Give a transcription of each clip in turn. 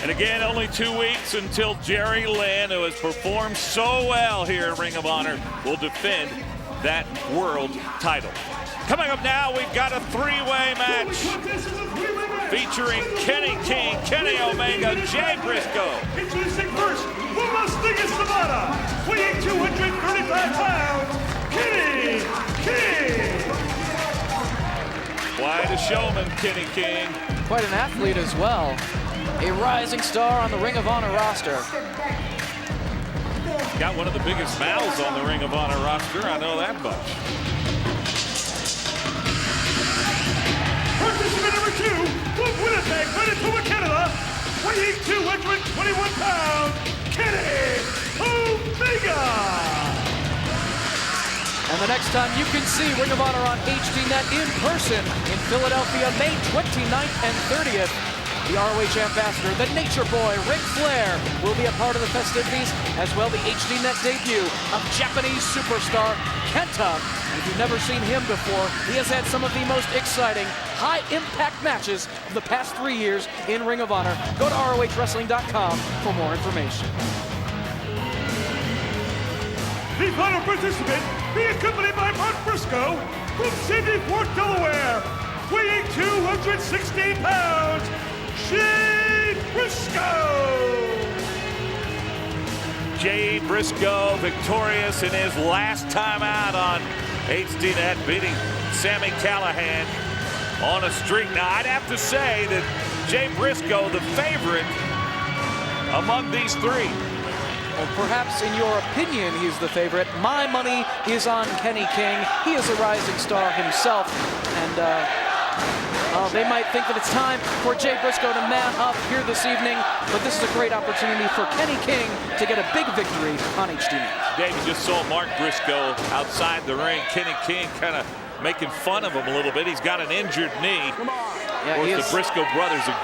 And again, only 2 weeks until Jerry Lynn, who has performed so well here at Ring of Honor, will defend that world title. Coming up now, we've got a three-way match featuring Kenny King, Kenny Omega, Jay Briscoe. Introducing first, from Las Vegas, Nevada, weighing 235 pounds, Kenny King. Quite a showman, Kenny King. Quite an athlete as well. A rising star on the Ring of Honor roster. Got one of the biggest mouths on the Ring of Honor roster, I know that much. Participant number 2, from Winnipeg, Manitoba, Canada, weighing 221 pounds, Kenny Omega. And the next time you can see Ring of Honor on HDNet in person in Philadelphia, May 29th and 30th, the ROH ambassador, the Nature Boy, Ric Flair, will be a part of the festivities, as well the HDNet debut of Japanese superstar Kenta. And if you've never seen him before, he has had some of the most exciting, high-impact matches of the past 3 years in Ring of Honor. Go to ROHWrestling.com for more information. The final participant, being accompanied by Mark Briscoe from Sandy Fort, Delaware, weighing 216 pounds, Jay Briscoe. Jay Briscoe victorious in his last time out on HDNet, beating Sami Callihan on a streak. Now, I'd have to say that Jay Briscoe, the favorite among these three. Well, perhaps in your opinion, he's the favorite. My money is on Kenny King. He is a rising star himself, and they might think that it's time for Jay Briscoe to man up here this evening, but this is a great opportunity for Kenny King to get a big victory on HDNet. Dave, you just saw Mark Briscoe outside the ring. Kenny King kind of making fun of him a little bit. He's got an injured knee. Yeah, of course, the Briscoe brothers, a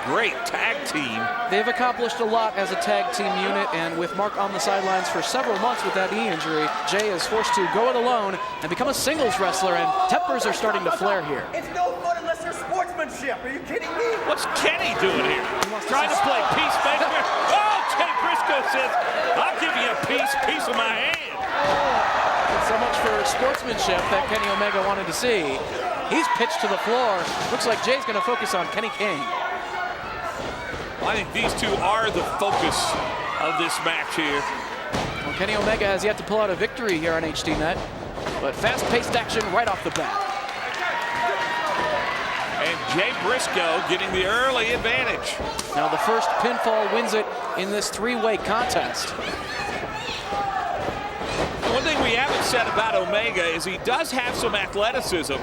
great tag team. They've accomplished a lot as a tag team unit, and with Mark on the sidelines for several months with that knee injury, Jay is forced to go it alone and become a singles wrestler, and tempers are starting to flare here. It's no fun unless there's sportsmanship. Are you kidding me? What's Kenny doing here? Trying to play peacemaker? Oh, Jay Briscoe says, I'll give you a piece of my hand. So much for sportsmanship that Kenny Omega wanted to see. He's pitched to the floor. Looks like Jay's going to focus on Kenny King. Well, I think these two are the focus of this match here. Well, Kenny Omega has yet to pull out a victory here on HDNet, but fast-paced action right off the bat. And Jay Briscoe getting the early advantage. Now the first pinfall wins it in this three-way contest. One thing we haven't said about Omega is he does have some athleticism.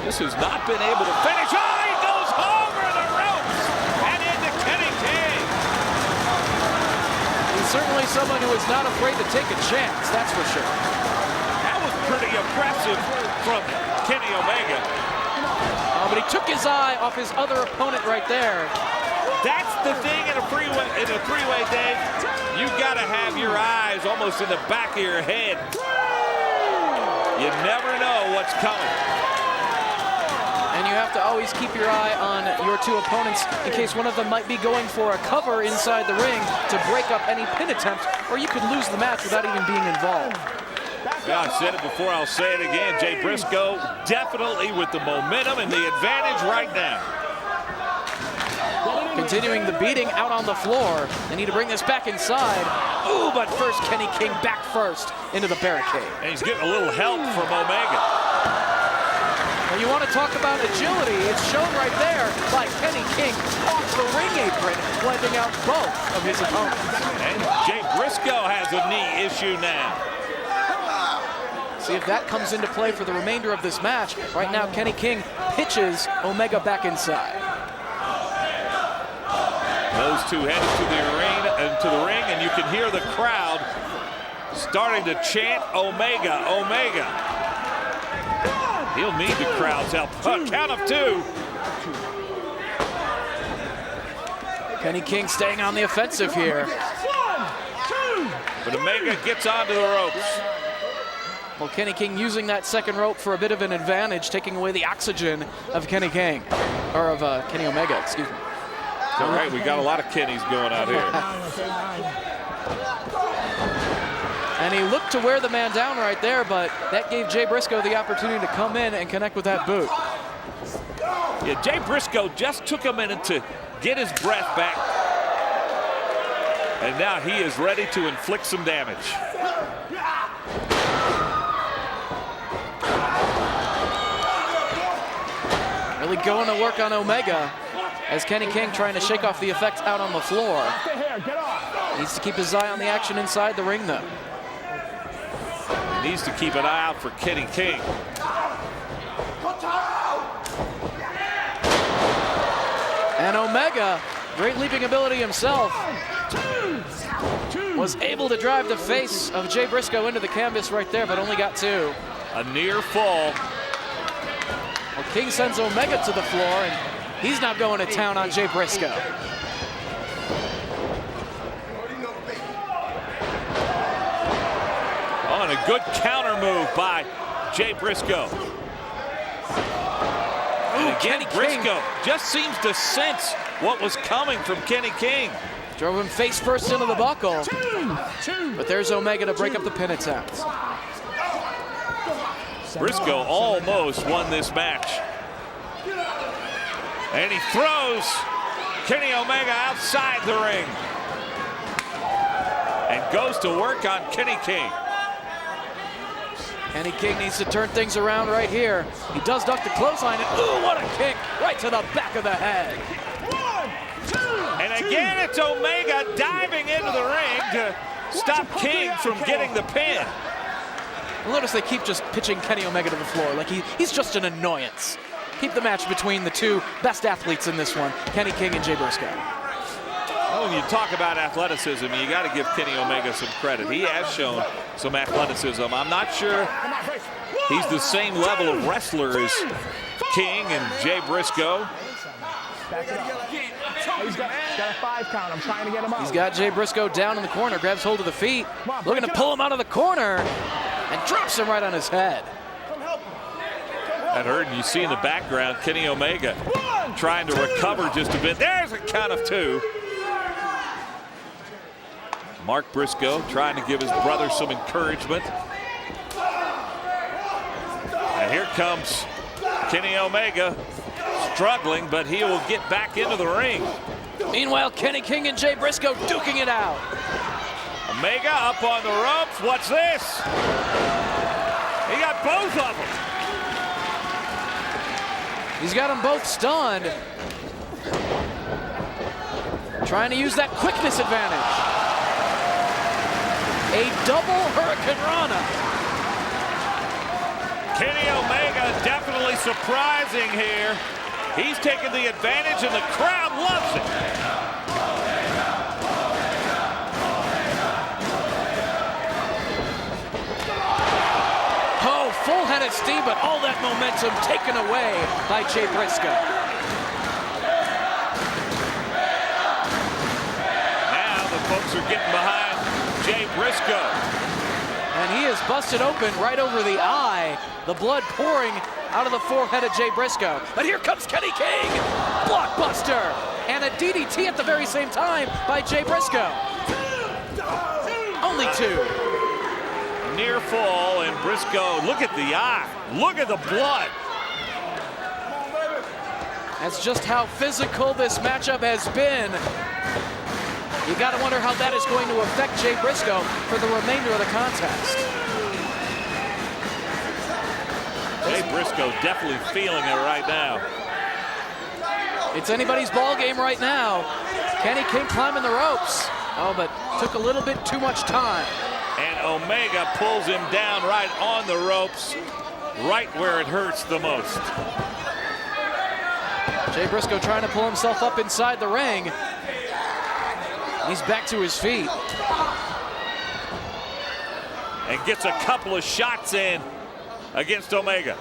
This has not been able to finish. Oh, he goes over the ropes and into Kenny King. He's certainly someone who is not afraid to take a chance, that's for sure. That was pretty impressive from Kenny Omega. But he took his eye off his other opponent right there. That's the thing in a three-way, Dave. You've got to have your eyes almost in the back of your head. You never know what's coming. And you have to always keep your eye on your two opponents in case one of them might be going for a cover inside the ring to break up any pin attempt, or you could lose the match without even being involved. Yeah, I said it before, I'll say it again. Jay Briscoe definitely with the momentum and the advantage right now. Continuing the beating out on the floor. They need to bring this back inside. Ooh, but first Kenny King back first into the barricade. And he's getting a little help from Omega. Well, you want to talk about agility, it's shown right there by Kenny King off the ring apron, blending out both of his opponents. And Jay Briscoe has a knee issue now. See if that comes into play for the remainder of this match. Right now, Kenny King pitches Omega back inside. Those two headed to the ring, and you can hear the crowd starting to chant Omega, Omega. He'll need the crowd's help. Count of two. Kenny King staying on the offensive here. But Omega gets onto the ropes. Well, Kenny King using that second rope for a bit of an advantage, taking away the oxygen of Kenny King, or of Kenny Omega, excuse me. All right, we got a lot of Kennys going out here. And he looked to wear the man down right there, but that gave Jay Briscoe the opportunity to come in and connect with that boot. Yeah, Jay Briscoe just took a minute to get his breath back. And now he is ready to inflict some damage. Really going to work on Omega as Kenny King trying to shake off the effects out on the floor. Needs to keep his eye on the action inside the ring, though. He needs to keep an eye out for Kenny King. And Omega, great leaping ability himself, was able to drive the face of Jay Briscoe into the canvas right there, but only got 2. A near fall. Well, King sends Omega to the floor, and he's now going to town on Jay Briscoe. Oh, and a good counter move by Jay Briscoe. And again, Briscoe just seems to sense what was coming from Kenny King. Drove him face first into the buckle. But there's Omega to break up the pin attempt. Briscoe almost won this match. And he throws Kenny Omega outside the ring. And goes to work on Kenny King. Kenny King needs to turn things around right here. He does duck the clothesline, and ooh, what a kick right to the back of the head. And again, it's Omega diving into the ring to stop King from getting the pin. Well, notice they keep just pitching Kenny Omega to the floor like he's just an annoyance. Keep the match between the two best athletes in this one, Kenny King and Jay Briscoe. Well, when you talk about athleticism, you got to give Kenny Omega some credit. He has shown some athleticism. I'm not sure he's the same level of wrestler as King and Jay Briscoe. He's got a 5 count. I'm trying to get him out. He's got Jay Briscoe down in the corner, grabs hold of the feet, looking to pull him out of the corner, and drops him right on his head. That hurt, and you see in the background Kenny Omega trying to recover just a bit. There's a count of 2. Mark Briscoe trying to give his brother some encouragement. And here comes Kenny Omega, struggling, but he will get back into the ring. Meanwhile, Kenny King and Jay Briscoe duking it out. Omega up on the ropes. What's this? He got both of them. He's got them both stunned. Trying to use that quickness advantage. A double Hurricane Rana. Kenny Omega definitely surprising here. He's taking the advantage and the crowd loves it. Oh, full head of steam, but all that momentum taken away by Jay Briscoe. Now the folks are getting behind Jay Briscoe. And he is busted open right over the eye. The blood pouring out of the forehead of Jay Briscoe. But here comes Kenny King. Blockbuster. And a DDT at the very same time by Jay Briscoe. Only 2. Near fall, and Briscoe, look at the eye. Look at the blood. That's just how physical this matchup has been. You got to wonder how that is going to affect Jay Briscoe for the remainder of the contest. Jay Briscoe definitely feeling it right now. It's anybody's ball game right now. Kenny King climbing the ropes. Oh, but took a little bit too much time. And Omega pulls him down right on the ropes, right where it hurts the most. Jay Briscoe trying to pull himself up inside the ring. He's back to his feet. And gets a couple of shots in against Omega.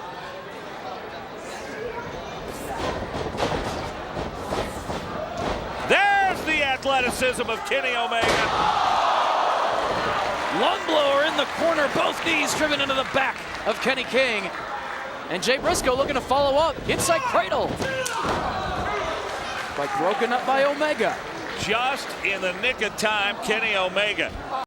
There's the athleticism of Kenny Omega. Lung blower in the corner, both knees driven into the back of Kenny King. And Jay Briscoe looking to follow up, inside cradle. but broken up by Omega. Just in the nick of time, Kenny Omega